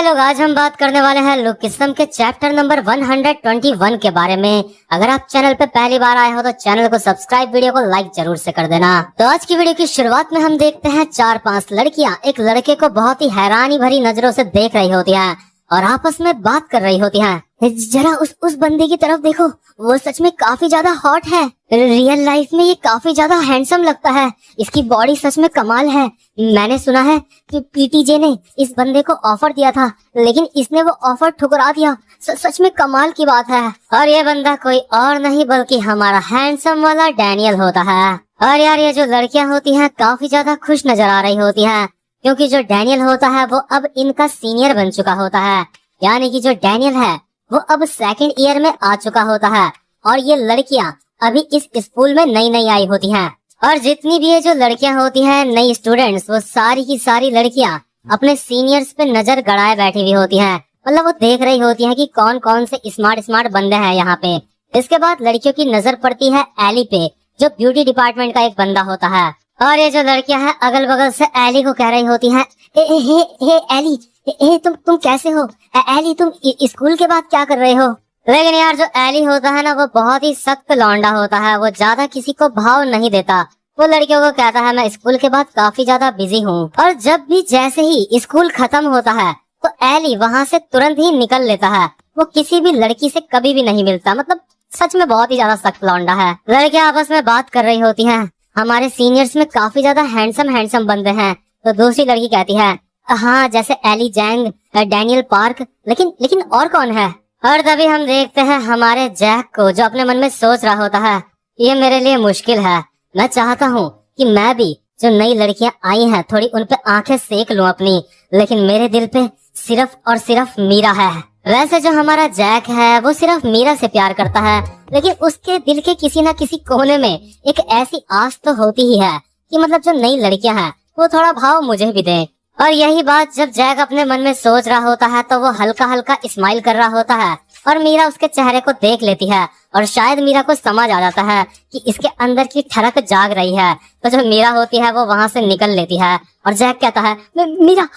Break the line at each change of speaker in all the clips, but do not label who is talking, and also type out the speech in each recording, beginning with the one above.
लोग, आज हम बात करने वाले हैं लुकिज्म के चैप्टर नंबर 121 के बारे में। अगर आप चैनल पे पहली बार आए हो तो चैनल को सब्सक्राइब, वीडियो को लाइक जरूर से कर देना। तो आज की वीडियो की शुरुआत में हम देखते हैं 4-5 लड़कियां एक लड़के को बहुत ही हैरानी भरी नजरों से देख रही होती हैं और आपस में बात कर रही होती हैं। जरा उस बंदे की तरफ देखो, वो सच में काफी ज्यादा हॉट है। रियल लाइफ में ये काफी ज्यादा हैंडसम लगता है। इसकी बॉडी सच में कमाल है। मैंने सुना है कि पीटीजे ने इस बंदे को ऑफर दिया था, लेकिन इसने वो ऑफर ठुकरा दिया। सच में कमाल की बात है। और ये बंदा कोई और नहीं बल्कि हमारा हैंडसम वाला डैनियल होता है। और यार, ये जो लड़कियां होती हैं काफी ज्यादा खुश नजर आ रही होती हैं, क्योंकि जो डैनियल होता है वो अब इनका सीनियर बन चुका होता है। यानी कि जो डैनियल है वो अब सेकंड ईयर में आ चुका होता है और ये लड़कियां अभी इस स्कूल में नई आई होती हैं। और जितनी भी ये जो लड़कियां होती हैं, नई स्टूडेंट्स, वो सारी की सारी लड़कियां अपने सीनियर्स पे नजर गड़ाए बैठी हुई होती हैं। मतलब वो देख रही होती हैं कि कौन कौन से स्मार्ट बंदे हैं यहाँ पे। इसके बाद लड़कियों की नजर पड़ती है एली पे, जो ब्यूटी डिपार्टमेंट का एक बंदा होता है। और ये जो लड़कियां हैं अगल बगल से एली को कह रही होती हैं, हे एली, तुम कैसे हो? एली, तुम स्कूल के बाद क्या कर रहे हो? लेकिन यार, जो एली होता है ना, वो बहुत ही सख्त लौंडा होता है। वो ज्यादा किसी को भाव नहीं देता। वो लड़कियों को कहता है, मैं स्कूल के बाद काफी ज्यादा बिजी हूँ। और जब भी जैसे ही स्कूल खत्म होता है तो एली वहाँ से तुरंत ही निकल लेता है। वो किसी भी लड़की से कभी भी नहीं मिलता। मतलब सच में बहुत ही ज्यादा सख्त लौंडा है। लड़कियां आपस में बात कर रही होती हैं, हमारे सीनियर्स में काफी ज्यादा हैंडसम बंदे हैं। तो दूसरी लड़की कहती है, हाँ, जैसे एली जैंग, डैनियल पार्क, लेकिन और कौन है? और तभी हम देखते हैं हमारे जैक को, जो अपने मन में सोच रहा होता है, ये मेरे लिए मुश्किल है। मैं चाहता हूँ कि मैं भी जो नई लड़कियां आई हैं थोड़ी उन पे आंखें सेक लूं अपनी, लेकिन मेरे दिल पे सिर्फ और सिर्फ मीरा है। वैसे जो हमारा जैक है वो सिर्फ मीरा से प्यार करता है, लेकिन उसके दिल के किसी न किसी कोने में एक ऐसी आस तो होती ही है कि मतलब जो नई लड़कियां हैं वो थोड़ा भाव मुझे भी दें। और यही बात जब जैक अपने मन में सोच रहा होता है तो वो हल्का हल्का स्माइल कर रहा होता है और मीरा उसके चेहरे को देख लेती है और शायद मीरा को समझ आ जाता है कि इसके अंदर की ठड़क जाग रही है। तो जो मीरा होती है वो वहाँ से निकल लेती है और जैक कहता है, मीरा।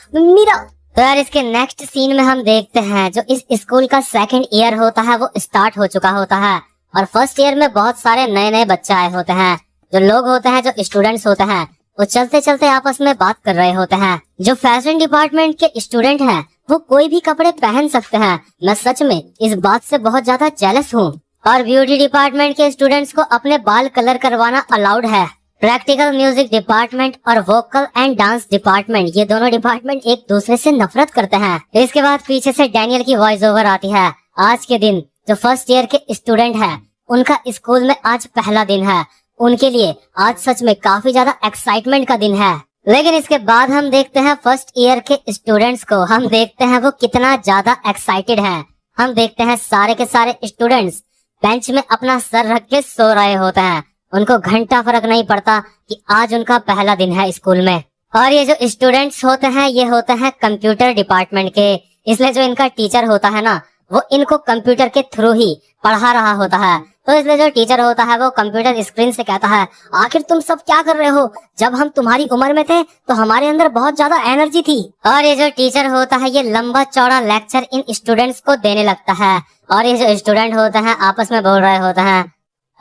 तो यार, इसके नेक्स्ट सीन में हम देखते हैं जो इस स्कूल का सेकंड ईयर होता है वो स्टार्ट हो चुका होता है और फर्स्ट ईयर में बहुत सारे नए बच्चे आए होते हैं। जो लोग होते हैं, जो स्टूडेंट्स होते हैं, वो चलते चलते आपस में बात कर रहे होते हैं। जो फैशन डिपार्टमेंट के स्टूडेंट हैं वो कोई भी कपड़े पहन सकते हैं। मैं सच में इस बात से बहुत ज्यादा जेलस हूँ। और ब्यूटी डिपार्टमेंट के स्टूडेंट्स को अपने बाल कलर करवाना अलाउड है। प्रैक्टिकल म्यूजिक डिपार्टमेंट और वोकल एंड डांस डिपार्टमेंट, ये दोनों डिपार्टमेंट एक दूसरे से नफरत करते हैं। इसके बाद पीछे से डैनियल की वॉइस ओवर आती है। आज के दिन जो फर्स्ट ईयर के स्टूडेंट हैं उनका स्कूल में आज पहला दिन है। उनके लिए आज सच में काफी ज्यादा एक्साइटमेंट का दिन है। लेकिन इसके बाद हम देखते हैं फर्स्ट ईयर के स्टूडेंट्स को, हम देखते हैं वो कितना ज्यादा एक्साइटेड हैं। हम देखते हैं सारे के सारे स्टूडेंट्स बेंच में अपना सर रख के सो रहे होते हैं। उनको घंटा फर्क नहीं पड़ता कि आज उनका पहला दिन है स्कूल में। और ये जो स्टूडेंट्स होते हैं ये होते हैं कंप्यूटर डिपार्टमेंट के, इसलिए जो इनका टीचर होता है ना वो इनको कंप्यूटर के थ्रू ही पढ़ा रहा होता है। तो इसलिए जो टीचर होता है वो कंप्यूटर स्क्रीन से कहता है, आखिर तुम सब क्या कर रहे हो? जब हम तुम्हारी उम्र में थे तो हमारे अंदर बहुत ज्यादा एनर्जी थी। और ये जो टीचर होता है ये लंबा चौड़ा लेक्चर इन स्टूडेंट्स को देने लगता है। और ये जो स्टूडेंट होते हैं आपस में बोल रहे होते हैं,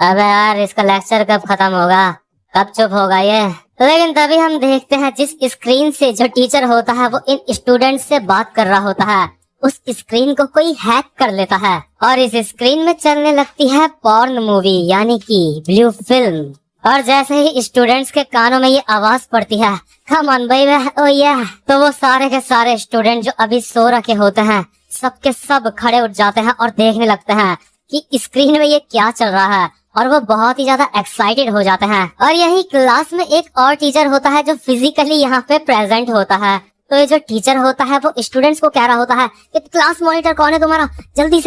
अबे यार, इसका लेक्चर कब खत्म होगा, कब चुप होगा ये? लेकिन तभी हम देखते हैं जिस स्क्रीन से जो टीचर होता है वो इन स्टूडेंट्स से बात कर रहा होता है, उस स्क्रीन को कोई हैक कर लेता है और इस स्क्रीन में चलने लगती है पॉर्न मूवी, यानी कि ब्लू फिल्म। और जैसे ही स्टूडेंट्स के कानों में ये आवाज पड़ती है, कम ऑन बेबी, ओह या, तो वो सारे के सारे स्टूडेंट जो अभी सो रखे होते हैं सब के सब खड़े उठ जाते हैं और देखने लगते हैं कि स्क्रीन में ये क्या चल रहा है। और वो बहुत ही ज्यादा एक्साइटेड हो जाते हैं। और यही क्लास में एक और टीचर होता है जो फिजिकली यहाँ पे प्रेजेंट होता है। तो ये जो टीचर होता है वो स्टूडेंट्स को कह रहा होता है कि क्लास मॉनिटर कौन है तुम्हारा, जल्दी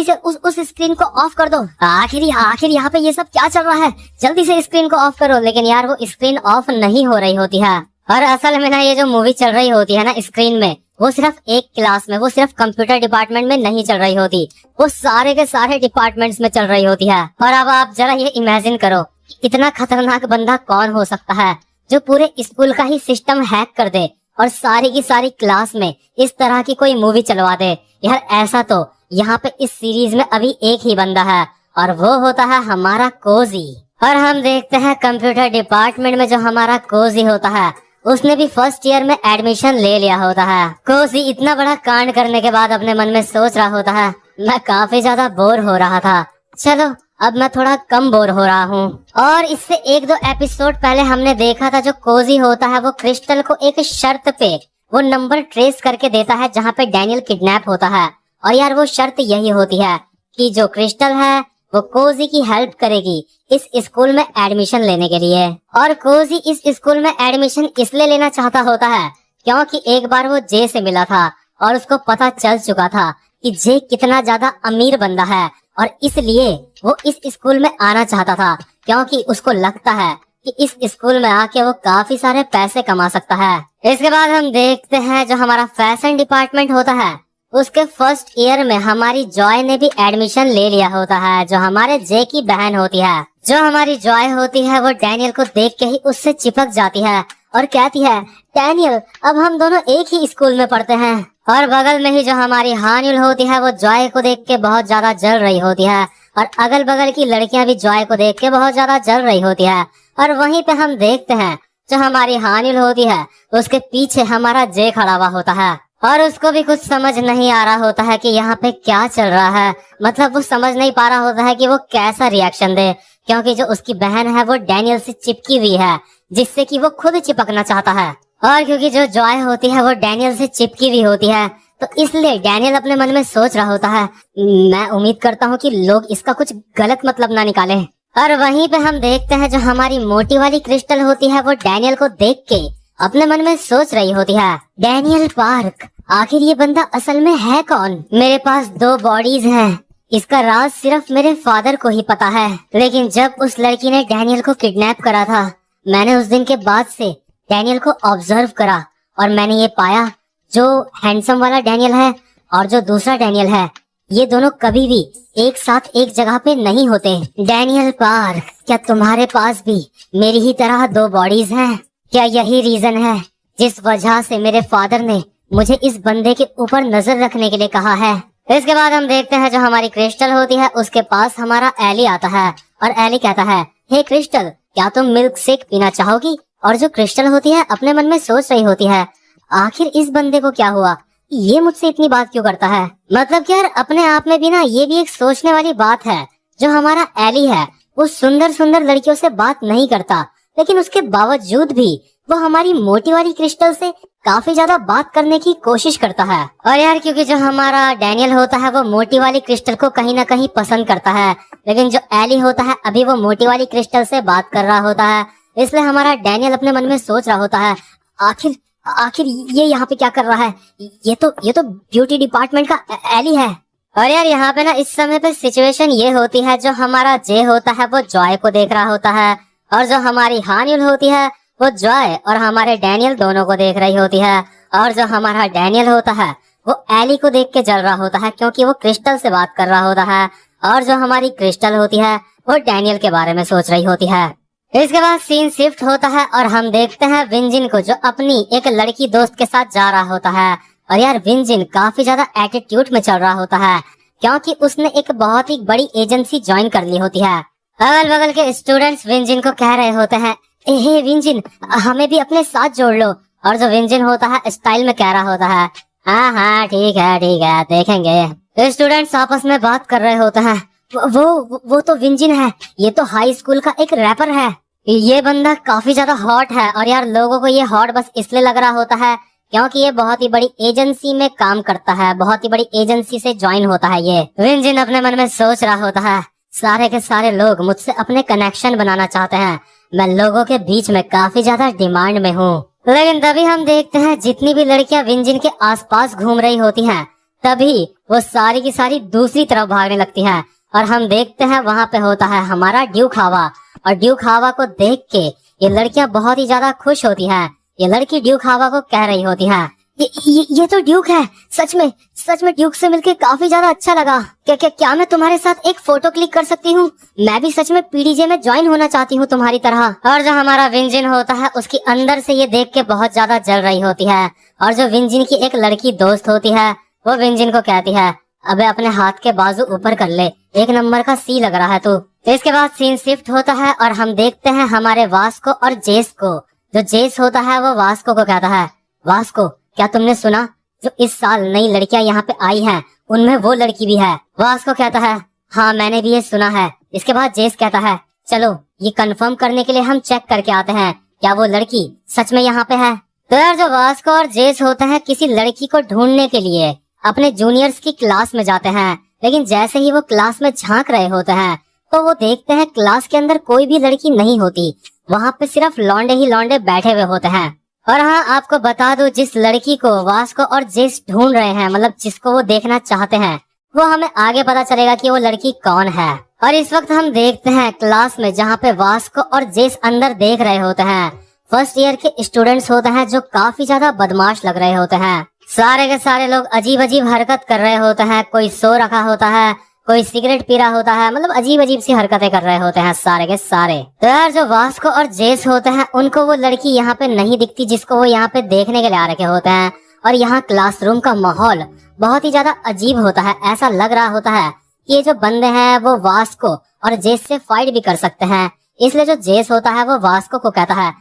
से उस स्क्रीन को ऑफ कर दो। आखिर यहाँ पे ये सब क्या चल रहा है, जल्दी से स्क्रीन को ऑफ करो। लेकिन यार वो स्क्रीन ऑफ नहीं हो रही होती है। और असल में ना ये जो मूवी चल रही होती है ना स्क्रीन में, वो सिर्फ एक क्लास में, वो सिर्फ कंप्यूटर डिपार्टमेंट में नहीं चल रही होती, वो सारे के सारे डिपार्टमेंट्स में चल रही होती है। और अब आप जरा ये इमेजिन करो, इतना खतरनाक बंदा कौन हो सकता है जो पूरे स्कूल का ही सिस्टम हैक कर दे और सारी की सारी क्लास में इस तरह की कोई मूवी चलवा दे। यार ऐसा तो यहाँ पे इस सीरीज में अभी एक ही बंदा है और वो होता है हमारा कोजी। और हम देखते हैं कंप्यूटर डिपार्टमेंट में जो हमारा कोजी होता है उसने भी फर्स्ट ईयर में एडमिशन ले लिया होता है। कोजी इतना बड़ा कांड करने के बाद अपने मन में सोच रहा होता है मैं काफी ज्यादा बोर हो रहा था, चलो अब मैं थोड़ा कम बोर हो रहा हूँ। और इससे एक दो एपिसोड पहले हमने देखा था जो कोजी होता है वो क्रिस्टल को एक शर्त पे वो नंबर ट्रेस करके देता है जहाँ पे डैनियल किडनैप होता है। और यार वो शर्त यही होती है कि जो क्रिस्टल है वो कोजी की हेल्प करेगी इस स्कूल में एडमिशन लेने के लिए। और कोजी इस स्कूल में एडमिशन इसलिए लेना चाहता होता है क्योंकि एक बार वो जे से मिला था और उसको पता चल चुका था कि जे कितना ज्यादा अमीर बंदा है और इसलिए वो इस स्कूल में आना चाहता था क्योंकि उसको लगता है कि इस स्कूल में आके वो काफी सारे पैसे कमा सकता है। इसके बाद हम देखते हैं जो हमारा फैशन डिपार्टमेंट होता है उसके फर्स्ट ईयर में हमारी जॉय ने भी एडमिशन ले लिया होता है जो हमारे जे की बहन होती है। जो हमारी जॉय होती है वो डैनियल को देख के ही उससे चिपक जाती है और कहती है डैनियल अब हम दोनों एक ही स्कूल में पढ़ते हैं। और बगल में ही जो हमारी हानिल होती है वो जॉय को देख के बहुत ज्यादा जल रही होती है और अगल बगल की लड़कियां भी जॉय को देख के बहुत ज्यादा जल रही होती है। और वहीं पे हम देखते हैं जो हमारी हानिल होती है उसके पीछे हमारा जे खड़ा हुआ होता है और उसको भी कुछ समझ नहीं आ रहा होता है कि यहाँ पे क्या चल रहा है। मतलब वो समझ नहीं पा रहा होता है कि वो कैसा रिएक्शन दे क्योंकि जो उसकी बहन है वो डैनियल से चिपकी हुई है जिससे कि वो खुद चिपकना चाहता है। और क्योंकि जो जॉय होती है वो डैनियल से चिपकी हुई होती है तो इसलिए डैनियल अपने मन में सोच रहा होता है मैं उम्मीद करता हूँ कि लोग इसका कुछ गलत मतलब ना निकालें। और वहीं पे हम देखते हैं जो हमारी मोटी वाली क्रिस्टल होती है वो डैनियल को देख के अपने मन में सोच रही होती है डैनियल पार्क आखिर ये बंदा असल में है कौन। मेरे पास 2 बॉडीज हैं, इसका राज सिर्फ मेरे फादर को ही पता है। लेकिन जब उस लड़की ने डैनियल को किडनैप करा था मैंने उस दिन के बाद से डैनियल को ऑब्जर्व करा और मैंने ये पाया जो हैंडसम वाला डैनियल है और जो दूसरा डैनियल है ये दोनों कभी भी एक साथ एक जगह पे नहीं होते। डैनियल पार्क क्या तुम्हारे पास भी मेरी ही तरह 2 बॉडीज हैं? क्या यही रीजन है जिस वजह से मेरे फादर ने मुझे इस बंदे के ऊपर नजर रखने के लिए कहा है? इसके बाद हम देखते हैं जो हमारी क्रिस्टल होती है उसके पास हमारा एली आता है और एली कहता है हे क्रिस्टल क्या तुम मिल्क शेक पीना चाहोगी? और जो क्रिस्टल होती है अपने मन में सोच रही होती है आखिर इस बंदे को क्या हुआ, ये मुझसे इतनी बात क्यों करता है। मतलब कि यार अपने आप में भी ना ये भी एक सोचने वाली बात है। जो हमारा एली है वो सुंदर सुंदर लड़कियों से बात नहीं करता लेकिन उसके बावजूद भी वो हमारी मोटी वाली क्रिस्टल से काफी ज्यादा बात करने की कोशिश करता है। और यार क्योंकि जो हमारा डैनियल होता है वो मोटी वाली क्रिस्टल को कहीं ना कहीं पसंद करता है लेकिन जो एली होता है अभी वो मोटी वाली क्रिस्टल से बात कर रहा होता है इसलिए हमारा डैनियल अपने मन में सोच रहा होता है आखिर ये यहाँ पे क्या कर रहा है। ये तो ब्यूटी डिपार्टमेंट का एली है। और यार यहाँ पे ना इस समय पे सिचुएशन ये होती है जो हमारा जे होता है वो जॉय को देख रहा होता है और जो हमारी हानिल होती है वो जॉय और हमारे डैनियल दोनों को देख रही होती है। और जो हमारा डैनियल होता है वो एली को देख के जल रहा होता है क्योंकि वो क्रिस्टल से बात कर रहा होता है। और जो हमारी क्रिस्टल होती है वो डैनियल के बारे में सोच रही होती है। इसके बाद सीन शिफ्ट होता है और हम देखते हैं विंजिन को जो अपनी एक लड़की दोस्त के साथ जा रहा होता है। और यार विंजिन काफी ज्यादा एटीट्यूड में चल रहा होता है क्योंकि उसने एक बहुत ही बड़ी एजेंसी ज्वाइन कर ली होती है। अगल बगल के स्टूडेंट्स विंजिन को कह रहे होते हैं हे विंजिन हमें भी अपने साथ जोड़ लो। और जो विंजिन होता है स्टाइल में कह रहा होता है हाँ ठीक है देखेंगे। स्टूडेंट्स आपस में बात कर रहे होते हैं वो तो विंजिन है, ये तो हाई स्कूल का एक रैपर है, ये बंदा काफी ज्यादा हॉट है। और यार लोगों को ये हॉट बस इसलिए लग रहा होता है क्योंकि ये बहुत ही बड़ी एजेंसी में काम करता है, बहुत ही बड़ी एजेंसी से ज्वाइन होता है। ये विंजिन अपने मन में सोच रहा होता है सारे के सारे लोग मुझसे अपने कनेक्शन बनाना चाहते हैं, मैं लोगों के बीच में काफी ज्यादा डिमांड में हूँ। लेकिन तभी हम देखते हैं जितनी भी लड़कियां विंजिन के आसपास घूम रही होती हैं तभी वो सारी की सारी दूसरी तरफ भागने लगती हैं। और हम देखते हैं वहाँ पे होता है हमारा ड्यूक हावा और ड्यूक हावा को देख के ये लड़कियां बहुत ही ज्यादा खुश होती हैं। ये लड़की ड्यूक हावा को कह रही होती है ये तो ड्यूक है। सच में ड्यूक से मिलके काफी ज्यादा अच्छा लगा। क्या मैं तुम्हारे साथ एक फोटो क्लिक कर सकती हूँ? मैं भी सच में पीडीजे में ज्वाइन होना चाहती हूँ तुम्हारी तरह। और जो हमारा विंजिन होता है उसकी अंदर से ये देख के बहुत ज्यादा जल रही होती है। और जो विंजिन की एक लड़की दोस्त होती है वो विंजिन को कहती है, अबे अपने हाथ के बाजू ऊपर कर ले, एक नंबर का सी लग रहा है तू। तो इसके बाद सीन शिफ्ट होता है और हम देखते हैं हमारे वास्को और जेस को। जो जेस होता है वो वास्को को कहता है, वास्को क्या तुमने सुना, जो इस साल नई लड़कियां यहाँ पे आई हैं उनमें वो लड़की भी है। वास्को कहता है, हाँ मैंने भी ये सुना है। इसके बाद जेस कहता है, चलो ये कंफर्म करने के लिए हम चेक करके आते हैं क्या वो लड़की सच में यहाँ पे है। तो यार जो वास्को और जेस होते हैं किसी लड़की को ढूंढने के लिए अपने जूनियर्स की क्लास में जाते हैं। लेकिन जैसे ही वो क्लास में झांक रहे होते हैं तो वो देखते हैं क्लास के अंदर कोई भी लड़की नहीं होती, वहाँ पे सिर्फ लौंडे ही लौंडे बैठे हुए होते हैं। और हाँ आपको बता दूं, जिस लड़की को वास्को और जेस ढूंढ रहे हैं, मतलब जिसको वो देखना चाहते हैं, वो हमें आगे पता चलेगा कि वो लड़की कौन है। और इस वक्त हम देखते हैं क्लास में जहाँ पे वास्को और जेस अंदर देख रहे होते हैं फर्स्ट ईयर के स्टूडेंट्स होते हैं जो काफी ज्यादा बदमाश लग रहे होते हैं। सारे के सारे लोग अजीब अजीब हरकत कर रहे होते हैं, कोई सो रखा होता है, कोई सिगरेट पी रहा होता है, मतलब अजीब अजीब सी हरकतें कर रहे होते हैं सारे के सारे। तो यार जो वास्को और जेस होते हैं उनको वो लड़की यहाँ पे नहीं दिखती जिसको वो यहाँ पे देखने के लिए आ रखे होते हैं। और यहाँ क्लासरूम का माहौल बहुत ही ज्यादा अजीब होता है। ऐसा लग रहा होता है कि ये जो बंदे हैं वो वास्को और जेस से फाइट भी कर सकते हैं। इसलिए जो जेस होता है वो वास्को को कहता है,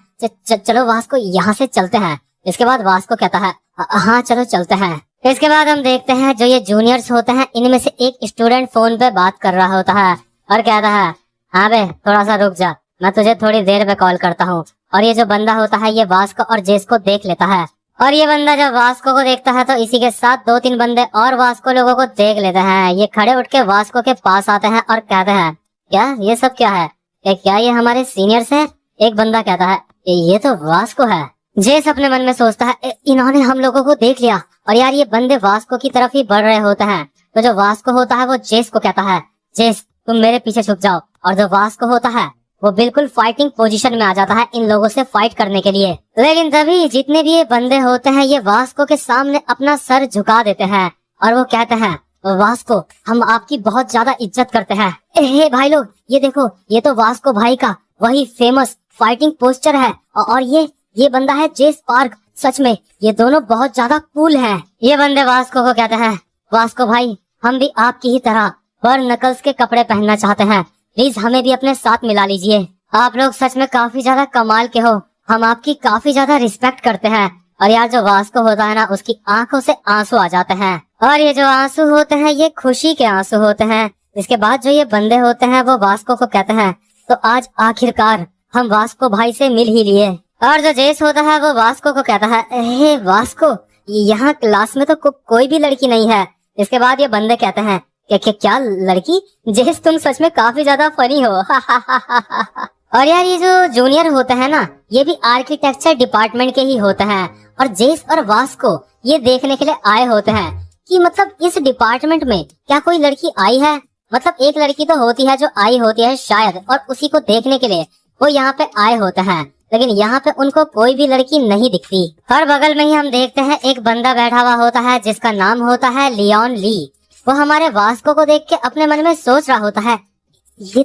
चलो वास्को यहाँ से चलते हैं। इसके बाद वास्को कहता है, हाँ चलो चलते हैं। इसके बाद हम देखते हैं जो ये जूनियर्स होते हैं इनमें से एक स्टूडेंट फोन पे बात कर रहा होता है और कहता है, हाँ बे थोड़ा सा रुक जा, मैं तुझे थोड़ी देर में कॉल करता हूँ। और ये जो बंदा होता है ये वास्को और जेस को देख लेता है। और ये बंदा जब वास्को को देखता है तो इसी के साथ 2-3 बंदे और वास्को लोगों को देख लेते हैं। ये खड़े उठ के वास्को के पास आते हैं और कहते हैं, क्या ये सब क्या है, क्या ये हमारे सीनियर्स हैं? एक बंदा कहता है, ये तो वास्को है। जेस अपने मन में सोचता है, इन्होंने हम लोगों को देख लिया और यार ये बंदे वास्को की तरफ ही बढ़ रहे होते हैं। तो जो वास्को होता है वो जेस को कहता है, जेस तुम मेरे पीछे छुप जाओ। और जो वास्को होता है वो बिल्कुल फाइटिंग पोजीशन में आ जाता है इन लोगों से फाइट करने के लिए। लेकिन तभी जितने भी ये बंदे होते हैं ये वास्को के सामने अपना सर झुका देते हैं और वो कहते हैं, वास्को हम आपकी बहुत ज्यादा इज्जत करते हैं। हे भाई लोग ये देखो, ये तो वास्को भाई का वही फेमस फाइटिंग पोस्टर है। और ये बंदा है जेस पार्क। सच में ये दोनों बहुत ज्यादा कूल हैं। ये बंदे वास्को को कहते हैं, वास्को भाई हम भी आपकी ही तरह बर नकल्स के कपड़े पहनना चाहते हैं, प्लीज हमें भी अपने साथ मिला लीजिए। आप लोग सच में काफी ज्यादा कमाल के हो, हम आपकी काफी ज्यादा रिस्पेक्ट करते हैं। और यार जो वास्को होता है ना उसकी आंखों से आंसू आ जाते हैं और ये जो आंसू होते हैं ये खुशी के आंसू होते हैं। इसके बाद जो ये बंदे होते हैं वो वास्को को कहते हैं, तो आज आखिरकार हम वास्को भाई से मिल ही लिए। और जो जेस होता है वो वास्को को कहता है, हे वास्को यहाँ क्लास में तो कोई भी लड़की नहीं है। इसके बाद ये बंदे कहते हैं, क्या लड़की? जेस तुम सच में काफी ज्यादा फनी हो। और यार ये जो जूनियर होते हैं ना ये भी आर्किटेक्चर डिपार्टमेंट के ही होते हैं और जेस और वास्को ये देखने के लिए आए होते हैं कि मतलब इस डिपार्टमेंट में क्या कोई लड़की आई है। मतलब एक लड़की तो होती है जो आई होती है शायद, और उसी को देखने के लिए वो यहाँ पे आए होते हैं। लेकिन यहाँ पे उनको कोई भी लड़की नहीं दिखती। और बगल में ही हम देखते हैं एक बंदा बैठा हुआ होता है जिसका नाम होता है लियोन ली। वो हमारे वास्को को देख के अपने मन में सोच रहा होता है, ये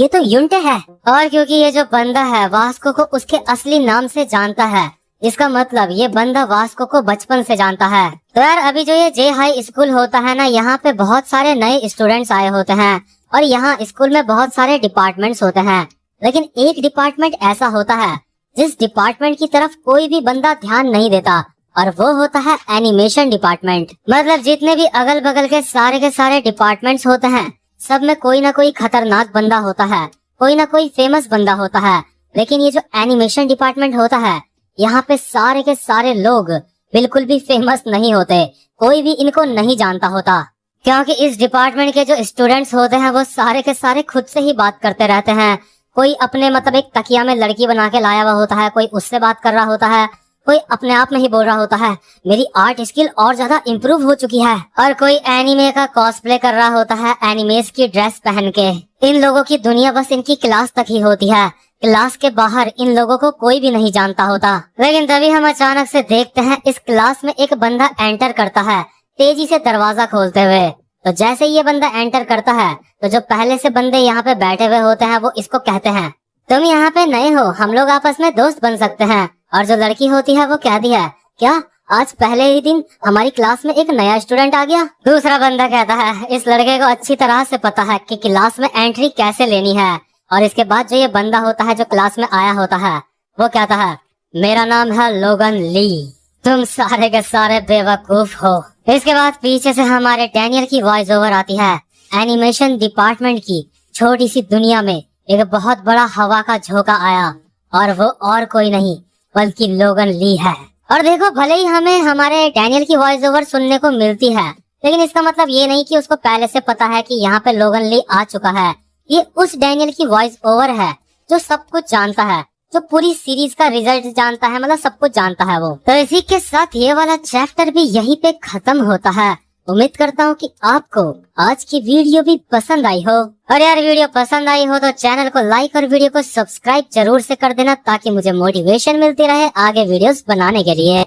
तो युंटे है। और क्योंकि ये जो बंदा है वास्को को उसके असली नाम से जानता है, इसका मतलब ये बंदा वास्को को बचपन से जानता है। तो यार अभी जो ये जे हाई स्कूल होता है ना यहाँ पे बहुत सारे नए स्टूडेंट्स आए होते हैं और यहाँ स्कूल में बहुत सारे डिपार्टमेंट्स होते हैं। लेकिन एक डिपार्टमेंट ऐसा होता है जिस डिपार्टमेंट की तरफ कोई भी बंदा ध्यान नहीं देता और वो होता है एनिमेशन डिपार्टमेंट। मतलब जितने भी अगल बगल के सारे डिपार्टमेंट्स होते हैं सब में कोई ना कोई खतरनाक बंदा होता है, कोई ना कोई फेमस बंदा होता है। लेकिन ये जो एनिमेशन डिपार्टमेंट होता है यहाँ पे सारे के सारे लोग बिल्कुल भी फेमस नहीं होते, कोई भी इनको नहीं जानता होता। क्योंकि इस डिपार्टमेंट के जो स्टूडेंट्स होते हैं वो सारे के सारे खुद से ही बात करते रहते हैं। कोई अपने मतलब एक तकिया में लड़की बना के लाया हुआ होता है, कोई उससे बात कर रहा होता है, कोई अपने आप में ही बोल रहा होता है मेरी आर्ट स्किल और ज्यादा इम्प्रूव हो चुकी है, और कोई एनिमे का कॉस्प्ले कर रहा होता है एनिमेस की ड्रेस पहन के। इन लोगों की दुनिया बस इनकी क्लास तक ही होती है। क्लास के बाहर इन लोगों को कोई भी नहीं जानता होता। लेकिन तभी हम अचानक से देखते हैं इस क्लास में एक बंदा एंटर करता है तेजी से दरवाजा खोलते हुए। तो जैसे ही ये बंदा एंटर करता है तो जो पहले से बंदे यहाँ पे बैठे हुए होते हैं वो इसको कहते हैं, तुम यहाँ पे नए हो, हम लोग आपस में दोस्त बन सकते हैं। और जो लड़की होती है वो कहती है, क्या आज पहले ही दिन हमारी क्लास में एक नया स्टूडेंट आ गया। दूसरा बंदा कहता है, इस लड़के को अच्छी तरह से पता है कि क्लास में एंट्री कैसे लेनी है। और इसके बाद जो ये बंदा होता है जो क्लास में आया होता है वो कहता है, मेरा नाम है लोगन ली, तुम सारे के सारे बेवकूफ हो। इसके बाद पीछे से हमारे डैनियल की वॉइस ओवर आती है। एनिमेशन डिपार्टमेंट की छोटी सी दुनिया में एक बहुत बड़ा हवा का झोंका आया और वो और कोई नहीं बल्कि लोगन ली है। और देखो, भले ही हमें हमारे डैनियल की वॉइस ओवर सुनने को मिलती है, लेकिन इसका मतलब ये नहीं कि उसको पहले से पता है कि यहाँ पे लोगन ली आ चुका है। ये उस डैनियल की वॉइस ओवर है जो सब कुछ जानता है, जो पूरी सीरीज का रिजल्ट जानता है, मतलब सब कुछ जानता है वो। तो इसी के साथ ये वाला चैप्टर भी यहीं पे खत्म होता है। उम्मीद करता हूँ कि आपको आज की वीडियो भी पसंद आई हो। और यार वीडियो पसंद आई हो तो चैनल को लाइक और वीडियो को सब्सक्राइब जरूर से कर देना, ताकि मुझे मोटिवेशन मिलती रहे आगे वीडियोस बनाने के लिए।